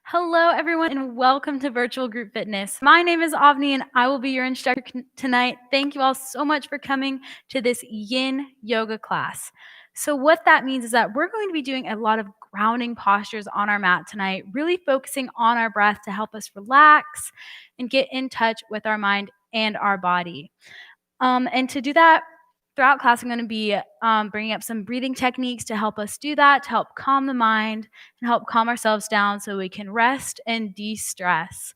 Hello, everyone, and welcome to Virtual Group Fitness. My name is Avni, and I will be your instructor tonight. Thank you all so much for coming to this yin yoga class. So what that means is that we're going to be doing a lot of grounding postures on our mat tonight, really focusing on our breath to help us relax and get in touch with our mind and our body. And to do that, throughout class, I'm going to be bringing up some breathing techniques to help us do that, to help calm the mind and help calm ourselves down so we can rest and de-stress.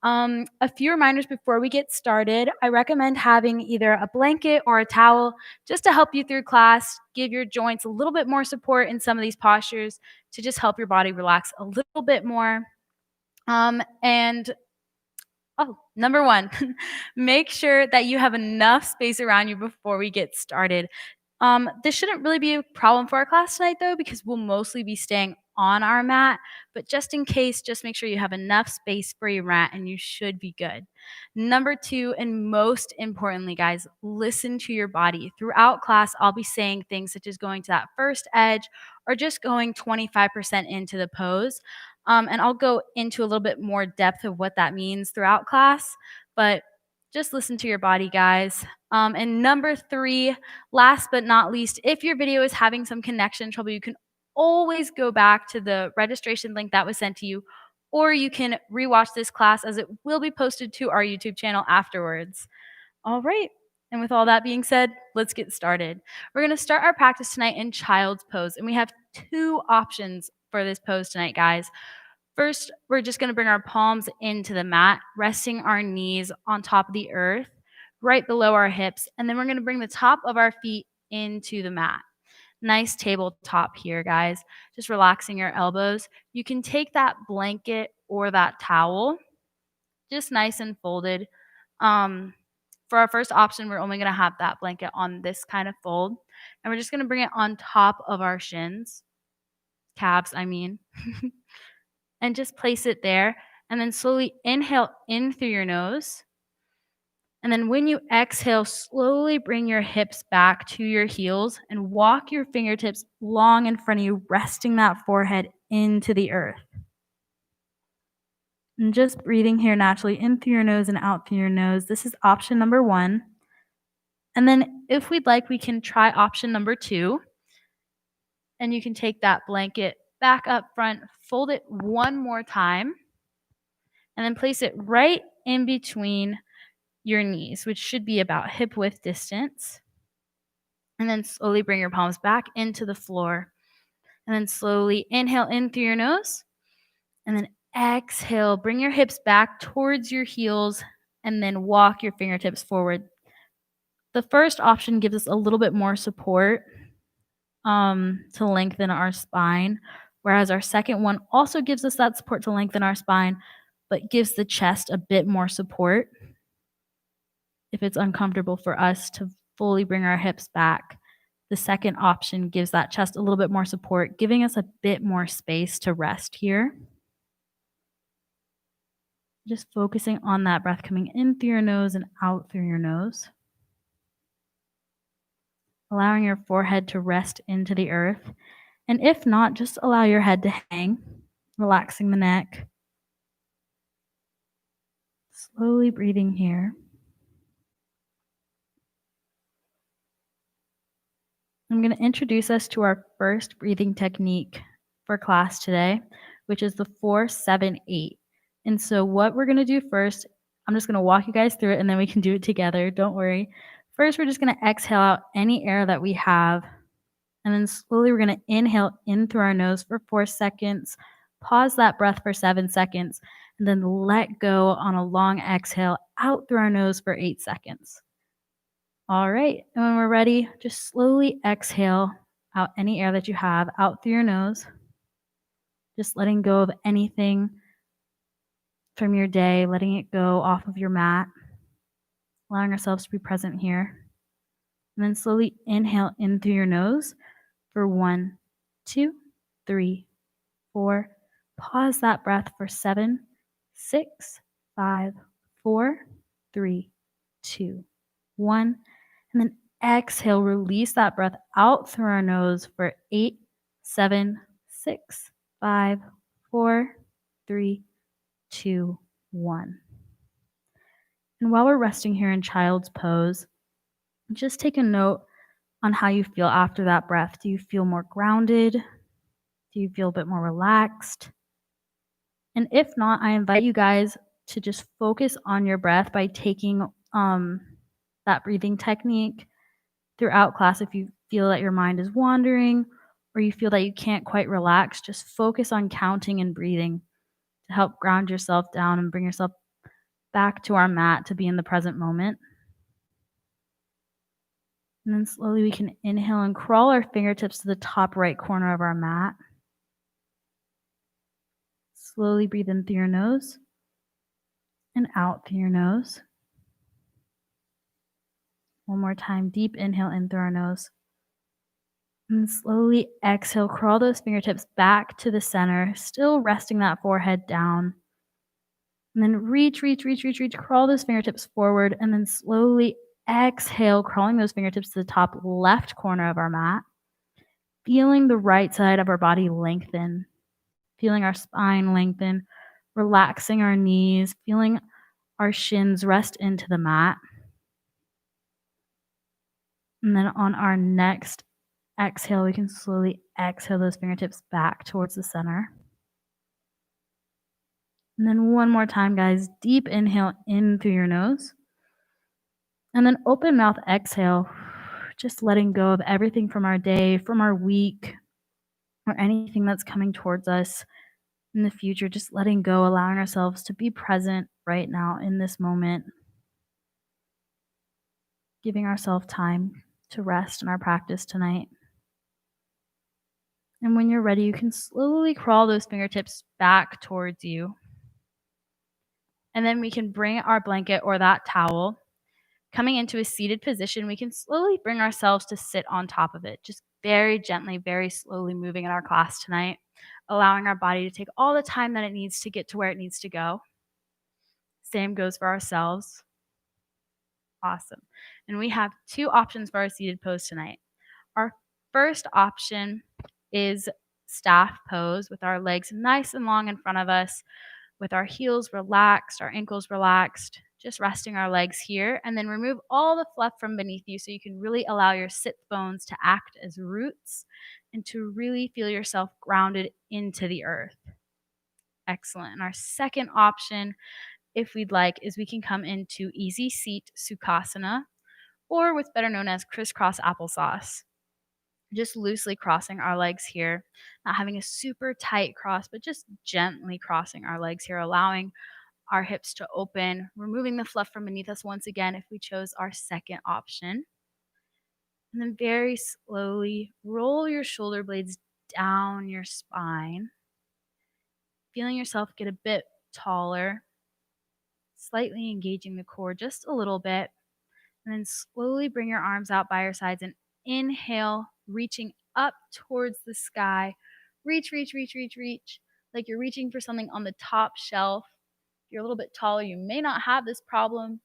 A few reminders before we get started. I recommend having either a blanket or a towel just to help you through class, give your joints a little bit more support in some of these postures to just help your body relax a little bit more. Number one, make sure that you have enough space around you before we get started. This shouldn't really be a problem for our class tonight, though, because we'll mostly be staying on our mat. But just in case, just make sure you have enough space for your mat and you should be good. Number two, and most importantly, guys, listen to your body. Throughout class, I'll be saying things such as going to that first edge or just going 25% into the pose. And I'll go into a little bit more depth of what that means throughout class, but just listen to your body, guys. And number three, last but not least, if your video is having some connection trouble, you can always go back to the registration link that was sent to you, or you can rewatch this class as it will be posted to our YouTube channel afterwards. All right. And with all that being said, let's get started. We're going to start our practice tonight in child's pose, and we have two options for this pose tonight, guys. First, we're just going to bring our palms into the mat, resting our knees on top of the earth, right below our hips, and then we're going to bring the top of our feet into the mat. Nice tabletop here, guys. Just relaxing your elbows. You can take that blanket or that towel, just nice and folded. For our first option, we're only going to have that blanket on this kind of fold, and we're just going to bring it on top of our shins, calves, I mean. And just place it there, and then slowly inhale in through your nose. And then when you exhale, slowly bring your hips back to your heels and walk your fingertips long in front of you, resting that forehead into the earth. And just breathing here naturally in through your nose and out through your nose. This is option number one. And then if we'd like, we can try option number two. And you can take that blanket back up front, fold it one more time, and then place it right in between your knees, which should be about hip width distance. And then slowly bring your palms back into the floor. And then slowly inhale in through your nose. And then exhale, bring your hips back towards your heels, and then walk your fingertips forward. The first option gives us a little bit more support to lengthen our spine, whereas our second one also gives us that support to lengthen our spine, but gives the chest a bit more support if it's uncomfortable for us to fully bring our hips back. The second option gives that chest a little bit more support, giving us a bit more space to rest here. Just focusing on that breath coming in through your nose and out through your nose. Allowing your forehead to rest into the earth. And if not, just allow your head to hang, relaxing the neck. Slowly breathing here. I'm going to introduce us to our first breathing technique for class today, which is the 4-7-8. And so what we're going to do first, I'm just going to walk you guys through it and then we can do it together. Don't worry. First, we're just going to exhale out any air that we have. And then slowly we're going to inhale in through our nose for 4 seconds. Pause that breath for 7 seconds. And then let go on a long exhale out through our nose for 8 seconds. All right. And when we're ready, just slowly exhale out any air that you have out through your nose. Just letting go of anything from your day, letting it go off of your mat, allowing ourselves to be present here. And then slowly inhale in through your nose for 1, 2, 3, 4. Pause that breath for 7, 6, 5, 4, 3, 2, 1. And then exhale, release that breath out through our nose for 8, 7, 6, 5, 4, 3, 2, 1. And while we're resting here in child's pose, just take a note on how you feel after that breath. Do you feel more grounded? Do you feel a bit more relaxed? And if not, I invite you guys to just focus on your breath by taking that breathing technique throughout class. If you feel that your mind is wandering or you feel that you can't quite relax, just focus on counting and breathing to help ground yourself down and bring yourself back to our mat to be in the present moment. And then slowly we can inhale and crawl our fingertips to the top right corner of our mat. Slowly breathe in through your nose and out through your nose. One more time, deep inhale in through our nose. And slowly exhale, crawl those fingertips back to the center, still resting that forehead down. And then reach, crawl those fingertips forward, and then slowly exhale, crawling those fingertips to the top left corner of our mat. Feeling the right side of our body lengthen, feeling our spine lengthen, relaxing our knees, feeling our shins rest into the mat. And then on our next exhale, we can slowly exhale those fingertips back towards the center. And then one more time, guys, deep inhale in through your nose. And then open mouth exhale, just letting go of everything from our day, from our week, or anything that's coming towards us in the future. Just letting go, allowing ourselves to be present right now in this moment. Giving ourselves time to rest in our practice tonight. And when you're ready, you can slowly crawl those fingertips back towards you. And then we can bring our blanket or that towel. Coming into a seated position, we can slowly bring ourselves to sit on top of it, just very gently, very slowly moving in our class tonight, allowing our body to take all the time that it needs to get to where it needs to go. Same goes for ourselves. Awesome. And we have two options for our seated pose tonight. Our first option is staff pose with our legs nice and long in front of us, with our heels relaxed, our ankles relaxed, just resting our legs here, and then remove all the fluff from beneath you so you can really allow your sit bones to act as roots and to really feel yourself grounded into the earth. Excellent. And our second option, if we'd like, is we can come into easy seat Sukhasana, or what's better known as crisscross applesauce. Just loosely crossing our legs here, not having a super tight cross, but just gently crossing our legs here, allowing our hips to open, removing the fluff from beneath us once again if we chose our second option. And then very slowly roll your shoulder blades down your spine, feeling yourself get a bit taller, slightly engaging the core just a little bit. And then slowly bring your arms out by your sides and inhale, reaching up towards the sky. Reach, like you're reaching for something on the top shelf. If you're a little bit taller, you may not have this problem,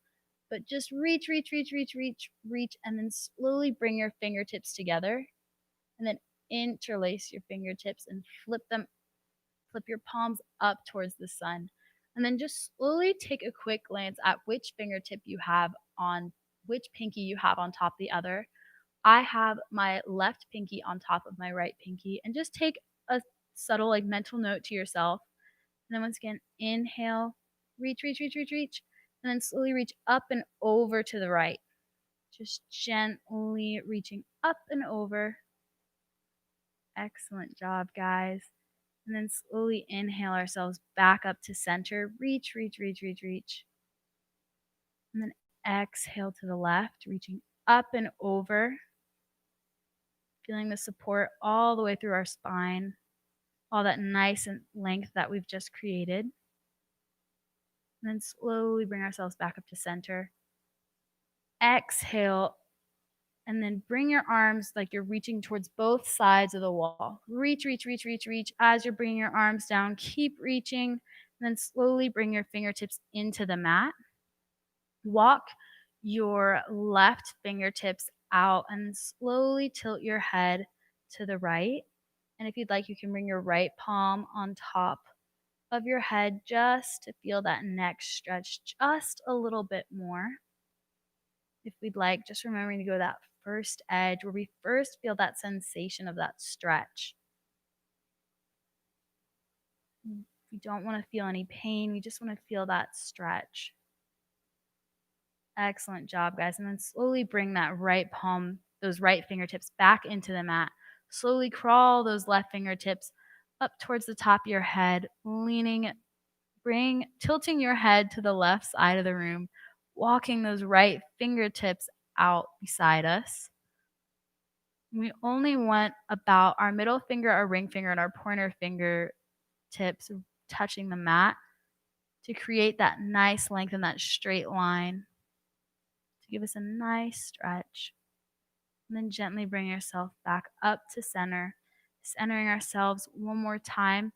but just reach, and then slowly bring your fingertips together. And then interlace your fingertips and flip your palms up towards the sun. And then just slowly take a quick glance at which fingertip you have on which pinky you have on top of the other. I have my left pinky on top of my right pinky, and just take a subtle mental note to yourself. And then once again, inhale, reach, and then slowly reach up and over to the right. Just gently reaching up and over. Excellent job, guys. And then slowly inhale ourselves back up to center. Reach. And then exhale to the left, reaching up and over. Feeling the support all the way through our spine, all that nice and length that we've just created. And then slowly bring ourselves back up to center. Exhale, and then bring your arms like you're reaching towards both sides of the wall. Reach. As you're bringing your arms down, keep reaching, and then slowly bring your fingertips into the mat. Walk your left fingertips out and slowly tilt your head to the right. And if you'd like, you can bring your right palm on top of your head just to feel that neck stretch just a little bit more. If we'd like, just remembering to go to that first edge where we first feel that sensation of that stretch. We don't want to feel any pain. We just want to feel that stretch. Excellent job, guys. And then slowly bring that right palm, those right fingertips back into the mat. Slowly crawl those left fingertips up towards the top of your head, tilting your head to the left side of the room, walking those right fingertips out beside us. We only want about our middle finger, our ring finger, and our pointer finger tips touching the mat to create that nice length and that straight line to give us a nice stretch. And then gently bring yourself back up to center, centering ourselves one more time.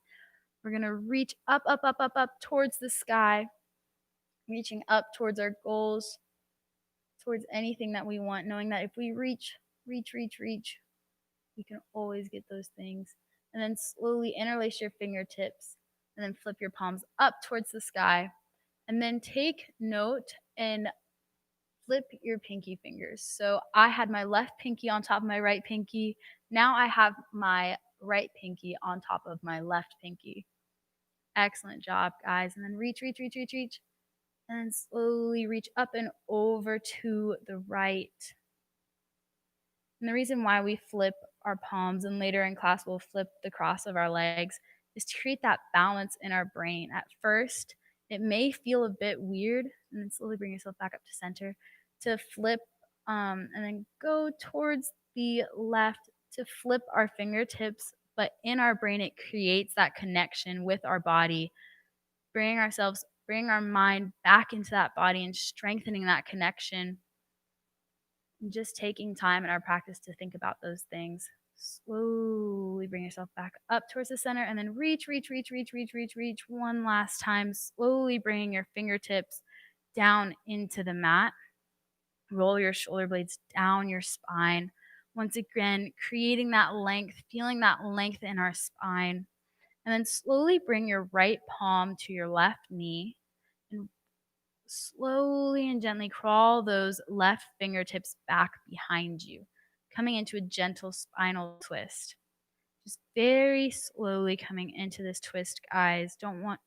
We're going to reach up, up, up, up, up towards the sky, reaching up towards our goals, towards anything that we want, knowing that if we reach, we can always get those things. And then slowly interlace your fingertips and then flip your palms up towards the sky. And then take note and flip your pinky fingers. So I had my left pinky on top of my right pinky. Now I have my right pinky on top of my left pinky. Excellent job, guys. And then reach. And then slowly reach up and over to the right. And the reason why we flip our palms and later in class we'll flip the cross of our legs is to create that balance in our brain. At first, it may feel a bit weird, and then slowly bring yourself back up to center to flip and then go towards the left to flip our fingertips. But in our brain, it creates that connection with our body, bring our mind back into that body and strengthening that connection. And just taking time in our practice to think about those things. Slowly bring yourself back up towards the center and then reach one last time. Slowly bringing your fingertips down into the mat. Roll your shoulder blades down your spine. Once again, creating that length, feeling that length in our spine. And then slowly bring your right palm to your left knee and slowly and gently crawl those left fingertips back behind you, coming into a gentle spinal twist. Just very slowly coming into this twist, guys.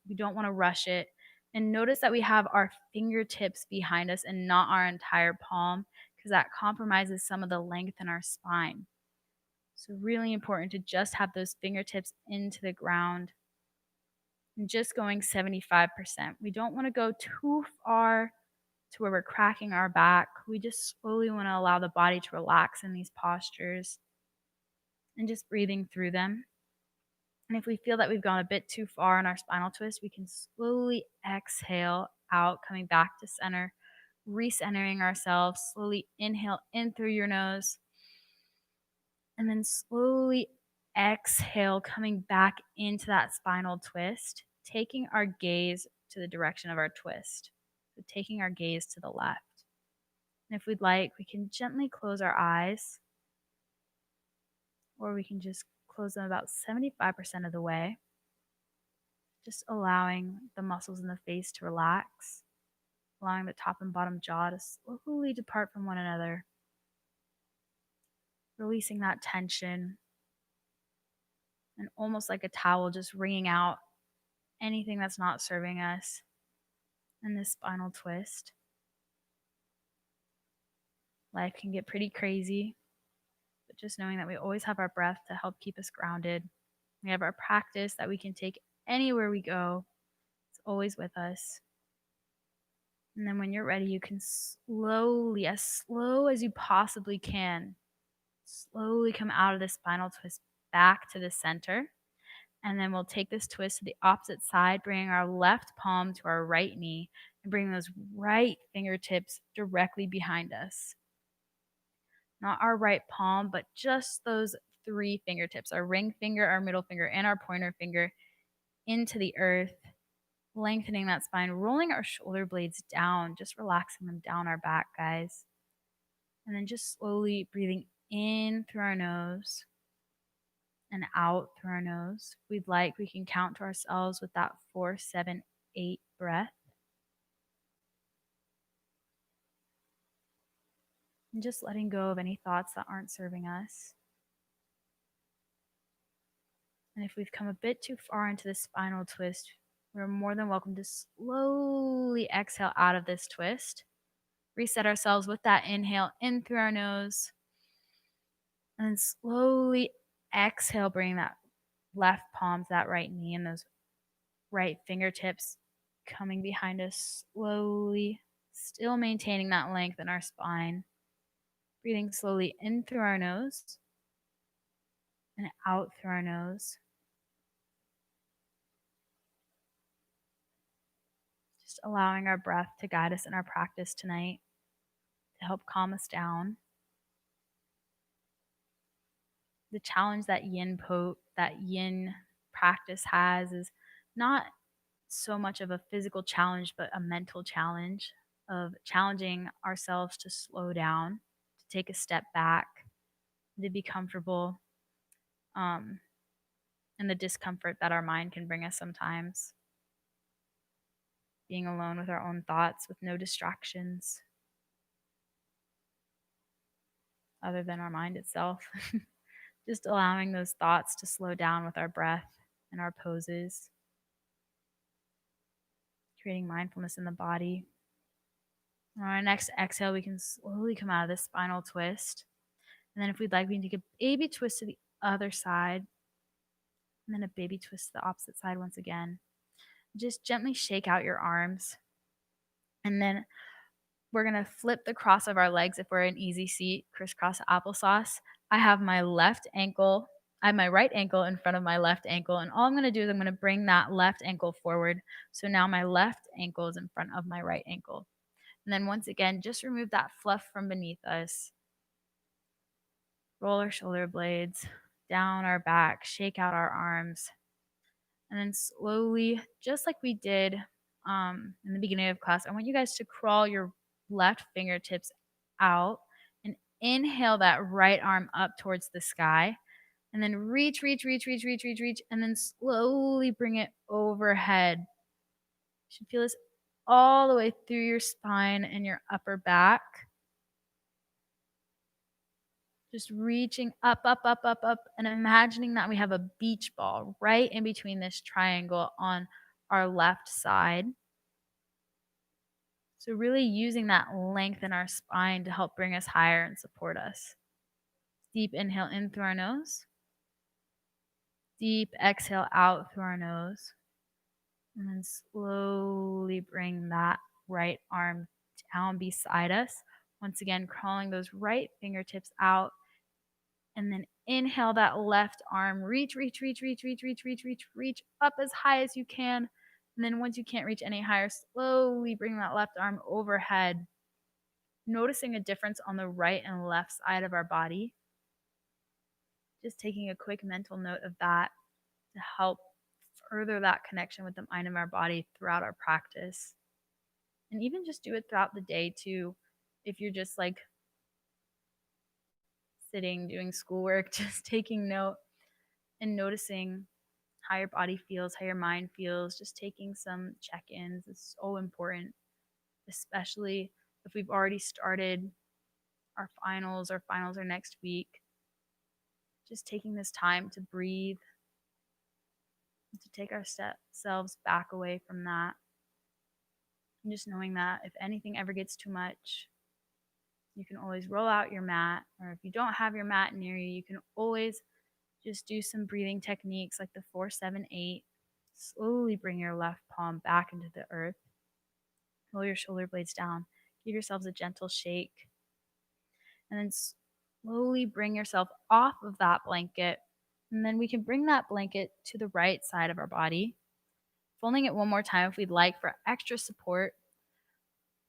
We don't want to rush it. And notice that we have our fingertips behind us and not our entire palm, because that compromises some of the length in our spine. So really important to just have those fingertips into the ground and just going 75%. We don't want to go too far to where we're cracking our back. We just slowly want to allow the body to relax in these postures and just breathing through them. And if we feel that we've gone a bit too far in our spinal twist, we can slowly exhale out, coming back to center, recentering ourselves. Slowly inhale in through your nose, and then slowly exhale, coming back into that spinal twist, taking our gaze to the direction of our twist. So taking our gaze to the left. And if we'd like, we can gently close our eyes, or we can just close them about 75% of the way, just allowing the muscles in the face to relax, allowing the top and bottom jaw to slowly depart from one another, releasing that tension, and almost like a towel, just wringing out anything that's not serving us in this spinal twist. Life can get pretty crazy, but just knowing that we always have our breath to help keep us grounded. We have our practice that we can take anywhere we go. It's always with us. And then when you're ready, you can slowly, as slow as you possibly can, slowly come out of the spinal twist back to the center. And then we'll take this twist to the opposite side, bringing our left palm to our right knee and bringing those right fingertips directly behind us. Not our right palm, but just those three fingertips, our ring finger, our middle finger, and our pointer finger into the earth, lengthening that spine, rolling our shoulder blades down, just relaxing them down our back, guys. And then just slowly breathing in through our nose and out through our nose. If we'd like, we can count to ourselves with that 4, 7, 8 breath. And just letting go of any thoughts that aren't serving us. And if we've come a bit too far into the spinal twist, we're more than welcome to slowly exhale out of this twist. Reset ourselves with that inhale in through our nose. And then slowly exhale, bring that left palm to that right knee and those right fingertips coming behind us slowly, still maintaining that length in our spine. Breathing slowly in through our nose and out through our nose. Just allowing our breath to guide us in our practice tonight, to help calm us down. The challenge that yin practice has is not so much of a physical challenge, but a mental challenge of challenging ourselves to slow down, to take a step back, to be comfortable, and the discomfort that our mind can bring us sometimes. Being alone with our own thoughts with no distractions other than our mind itself. Just allowing those thoughts to slow down with our breath and our poses, creating mindfulness in the body. On our next exhale, we can slowly come out of this spinal twist. And then if we'd like, we can take a baby twist to the other side, and then a baby twist to the opposite side once again. Just gently shake out your arms. And then we're going to flip the cross of our legs if we're in easy seat, crisscross applesauce. I have my right ankle in front of my left ankle, and all I'm going to do is I'm going to bring that left ankle forward. So now my left ankle is in front of my right ankle. And then once again, just remove that fluff from beneath us. Roll our shoulder blades down our back, shake out our arms, and then slowly, just like we did in the beginning of class, I want you guys to crawl your left fingertips out and inhale that right arm up towards the sky, and then reach, and then slowly bring it overhead. You should feel this all the way through your spine and your upper back. Just reaching up, and imagining that we have a beach ball right in between this triangle on our left side. So really using that length in our spine to help bring us higher and support us. Deep inhale in through our nose. Deep exhale out through our nose. And then slowly bring that right arm down beside us. Once again, crawling those right fingertips out. And then inhale that left arm. Reach up as high as you can. And then once you can't reach any higher, slowly bring that left arm overhead. Noticing a difference on the right and left side of our body. Just taking a quick mental note of that to help further that connection with the mind and our body throughout our practice. And even just do it throughout the day too. If you're just like sitting, doing schoolwork, just taking note and noticing how your body feels, how your mind feels, just taking some check-ins is so important, especially if we've already started our finals are next week. Just taking this time to breathe, to take ourselves back away from that. And just knowing that if anything ever gets too much, you can always roll out your mat, or if you don't have your mat near you, you can always just do some breathing techniques like the 4, 7, 8. Slowly bring your left palm back into the earth. Roll your shoulder blades down. Give yourselves a gentle shake. And then slowly bring yourself off of that blanket. And then we can bring that blanket to the right side of our body. Folding it one more time if we'd like for extra support.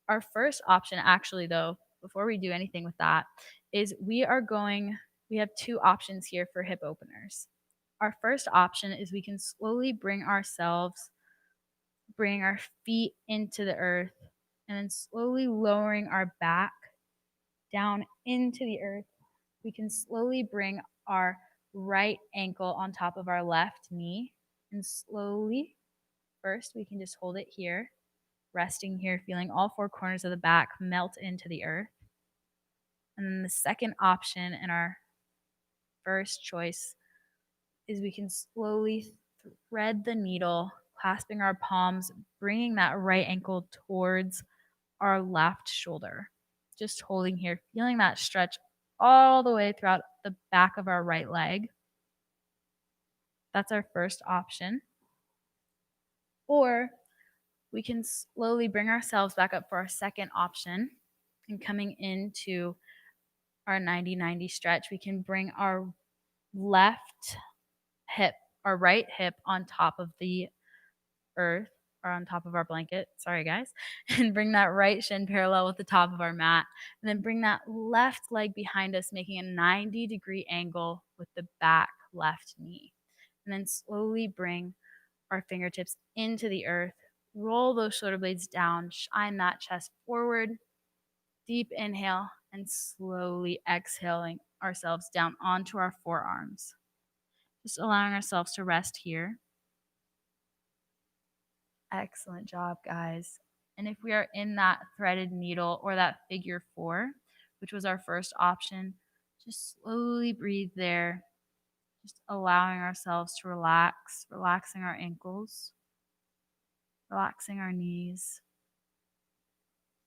Our first option, actually, though, before we do anything with that, is we have two options here for hip openers. Our first option is we can slowly bring our feet into the earth, and then slowly lowering our back down into the earth. We can slowly bring our right ankle on top of our left knee. And slowly, first, we can just hold it here, resting here, feeling all four corners of the back melt into the earth. And then the second option in our first choice is we can slowly thread the needle, clasping our palms, bringing that right ankle towards our left shoulder. Just holding here, feeling that stretch all the way throughout the back of our right leg. That's our first option. Or we can slowly bring ourselves back up for our second option. And coming into our 90-90 stretch, we can bring our left hip, our right hip on top of the earth or on top of our blanket. Sorry, guys. And bring that right shin parallel with the top of our mat. And then bring that left leg behind us, making a 90-degree angle with the back left knee. And then slowly bring our fingertips into the earth. Roll those shoulder blades down. Shine that chest forward. Deep inhale and slowly exhaling ourselves down onto our forearms. Just allowing ourselves to rest here. Excellent job, guys. And if we are in that threaded needle or that figure 4, which was our first option, just slowly breathe there. Just allowing ourselves to relax, relaxing our ankles, relaxing our knees,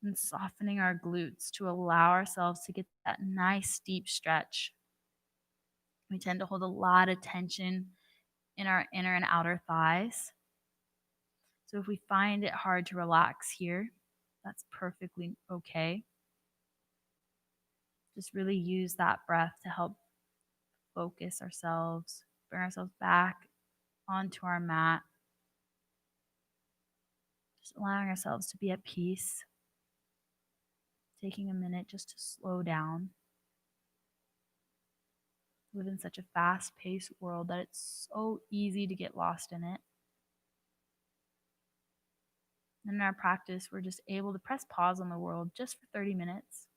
and softening our glutes to allow ourselves to get that nice deep stretch. We tend to hold a lot of tension in our inner and outer thighs. So if we find it hard to relax here, that's perfectly okay. Just really use that breath to help focus ourselves, bring ourselves back onto our mat. Just allowing ourselves to be at peace. Taking a minute just to slow down. We live in such a fast-paced world that it's so easy to get lost in it. And in our practice, we're just able to press pause on the world just for 30 minutes.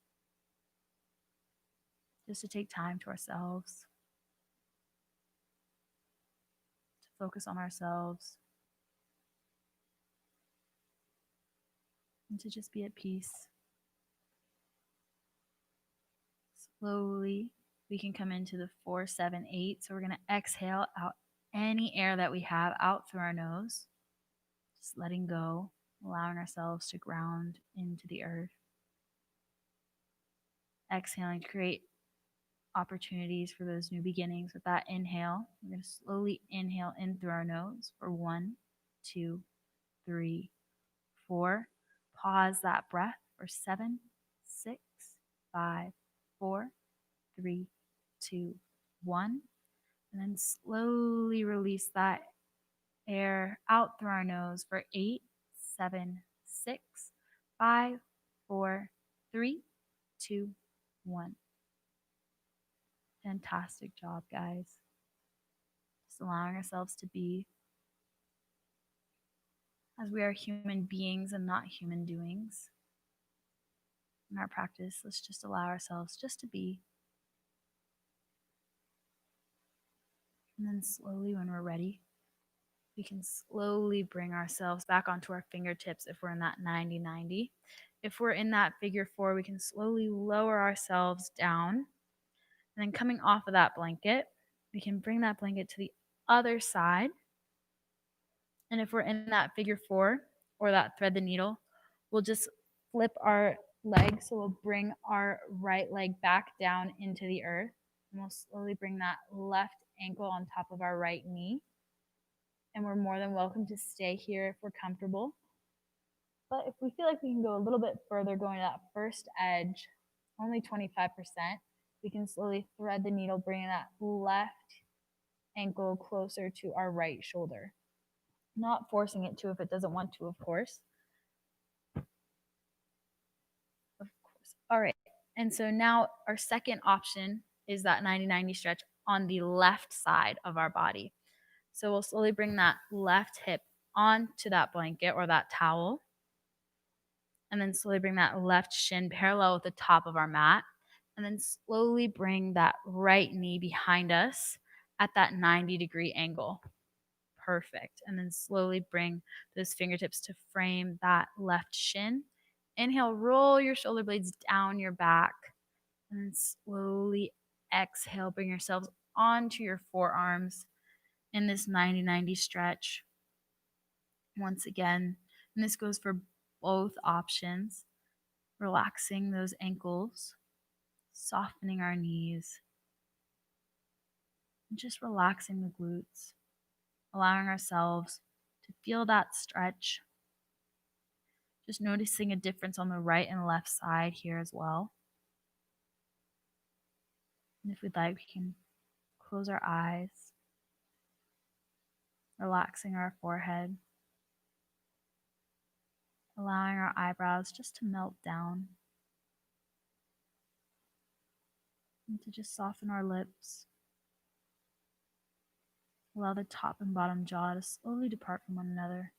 Just to take time to ourselves. To focus on ourselves. And to just be at peace. Slowly, we can come into the 4-7-8. So we're going to exhale out any air that we have out through our nose. Just letting go, allowing ourselves to ground into the earth. Exhaling to create opportunities for those new beginnings with that inhale. We're going to slowly inhale in through our nose for 1, 2, 3, 4. Pause that breath for 7, 6, 5, 4, 3, 2, 1. And then slowly release that air out through our nose for 8, 7, 6, 5, 4, 3, 2, 1. Fantastic job, guys. Just allowing ourselves to be, as we are human beings and not human doings. In our practice, let's just allow ourselves just to be. And then slowly, when we're ready, we can slowly bring ourselves back onto our fingertips if we're in that 90-90. If we're in that figure 4, we can slowly lower ourselves down. And then coming off of that blanket, we can bring that blanket to the other side. And if we're in that figure 4 or that thread the needle, we'll just flip our leg. So we'll bring our right leg back down into the earth. And we'll slowly bring that left ankle on top of our right knee. And we're more than welcome to stay here if we're comfortable. But if we feel like we can go a little bit further, going to that first edge, only 25%, we can slowly thread the needle, bringing that left ankle closer to our right shoulder. Not forcing it to if it doesn't want to, of course. All right. And so now our second option is that 90-90 stretch on the left side of our body. So we'll slowly bring that left hip onto that blanket or that towel. And then slowly bring that left shin parallel with the top of our mat. And then slowly bring that right knee behind us at that 90-degree angle. Perfect. And then slowly bring those fingertips to frame that left shin. Inhale, roll your shoulder blades down your back. And then slowly exhale, bring yourselves onto your forearms in this 90-90 stretch. Once again, and this goes for both options, relaxing those ankles, softening our knees, and just relaxing the glutes, allowing ourselves to feel that stretch. Just noticing a difference on the right and left side here as well. And if we'd like, we can close our eyes, relaxing our forehead, allowing our eyebrows just to melt down, and to just soften our lips. Allow the top and bottom jaw to slowly depart from one another.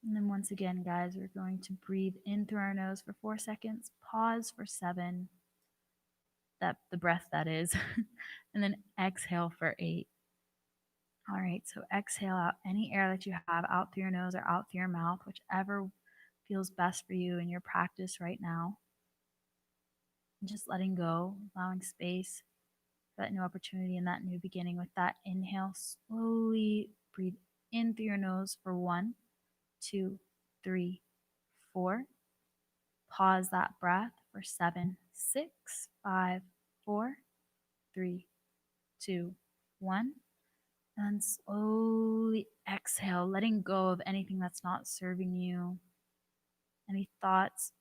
And then once again, guys, we're going to breathe in through our nose for 4 seconds, pause for 7, the breath that is, and then exhale for 8. All right, so exhale out any air that you have out through your nose or out through your mouth, whichever feels best for you in your practice right now. And just letting go, allowing space for that new opportunity and that new beginning. With that inhale, slowly breathe in through your nose for 1, 2, 3, 4. Pause that breath for 7, 6, 5, 4, 3, 2, 1. And slowly exhale, letting go of anything that's not serving you. Any thoughts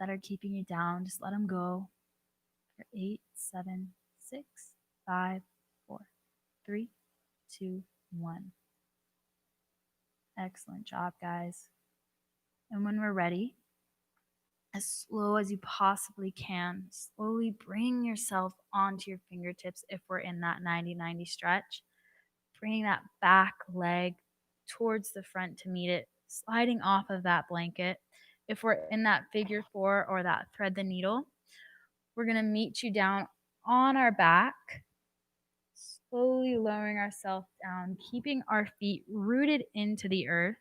that are keeping you down, just let them go. For 8, 7, 6, 5, 4, 3, 2, 1. Excellent job, guys. And when we're ready, as slow as you possibly can, slowly bring yourself onto your fingertips if we're in that 90-90 stretch. Bringing that back leg towards the front to meet it, sliding off of that blanket. If we're in that figure 4 or that thread the needle, we're going to meet you down on our back, slowly lowering ourselves down, keeping our feet rooted into the earth,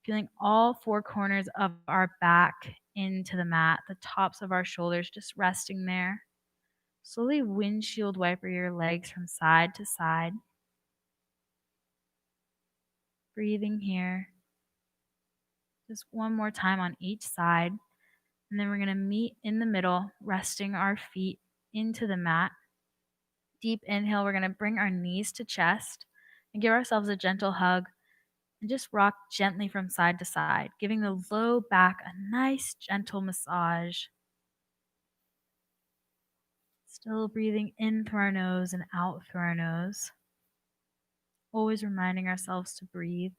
feeling all 4 corners of our back into the mat, the tops of our shoulders just resting there. Slowly windshield wiper your legs from side to side. Breathing here. Just one more time on each side. And then we're going to meet in the middle, resting our feet into the mat. Deep inhale, we're going to bring our knees to chest and give ourselves a gentle hug and just rock gently from side to side, giving the low back a nice gentle massage. Still breathing in through our nose and out through our nose. Always reminding ourselves to breathe,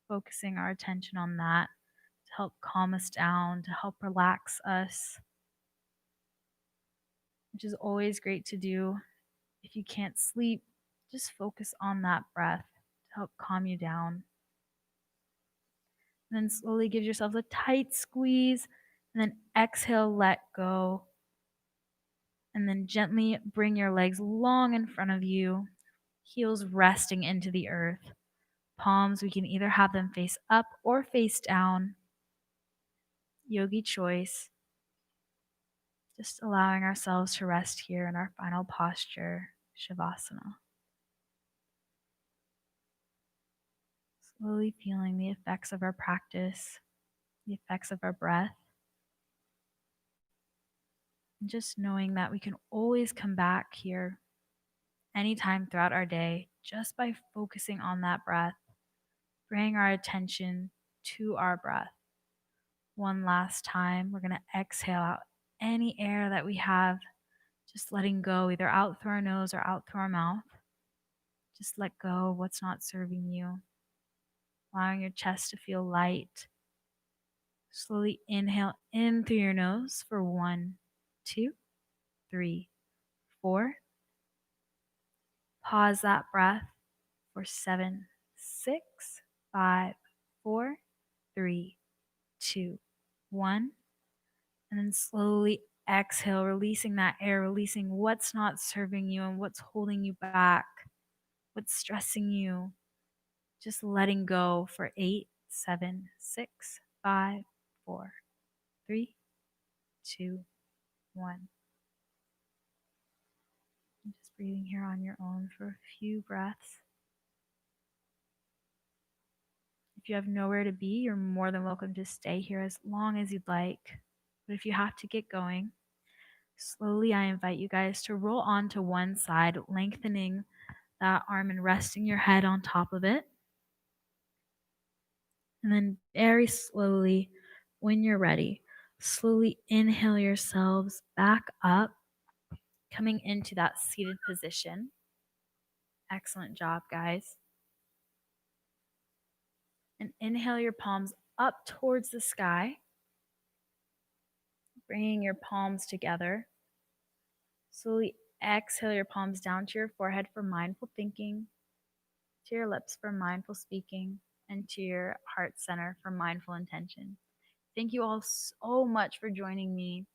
focusing our attention on that to help calm us down, to help relax us, which is always great to do. If you can't sleep, just focus on that breath to help calm you down. And then slowly give yourselves a tight squeeze, and then exhale, let go. And then gently bring your legs long in front of you, heels resting into the earth. Palms, we can either have them face up or face down. Yogi choice. Just allowing ourselves to rest here in our final posture, Shavasana. Slowly feeling the effects of our practice, the effects of our breath. And just knowing that we can always come back here anytime throughout our day just by focusing on that breath, bringing our attention to our breath. One last time, we're going to exhale out any air that we have, just letting go either out through our nose or out through our mouth. Just let go of what's not serving you, allowing your chest to feel light. Slowly inhale in through your nose for 1, 2, 3, 4. Pause that breath for 7, 6, 5, 4, 3, 2, 1. And then slowly exhale, releasing that air, releasing what's not serving you and what's holding you back, what's stressing you. Just letting go for 8, 7, 6, 5, 4, 3, 2, 1. And just breathing here on your own for a few breaths. If you have nowhere to be, you're more than welcome to stay here as long as you'd like. But if you have to get going, slowly I invite you guys to roll onto one side, lengthening that arm and resting your head on top of it. And then very slowly, when you're ready, slowly inhale yourselves back up, coming into that seated position. Excellent job, guys. And inhale your palms up towards the sky, bringing your palms together. Slowly exhale your palms down to your forehead for mindful thinking, to your lips for mindful speaking, and to your heart center for mindful intention. Thank you all so much for joining me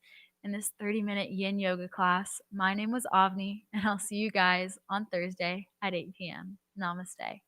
in this 30-minute yin yoga class. My name was Avni, and I'll see you guys on Thursday at 8 p.m. Namaste.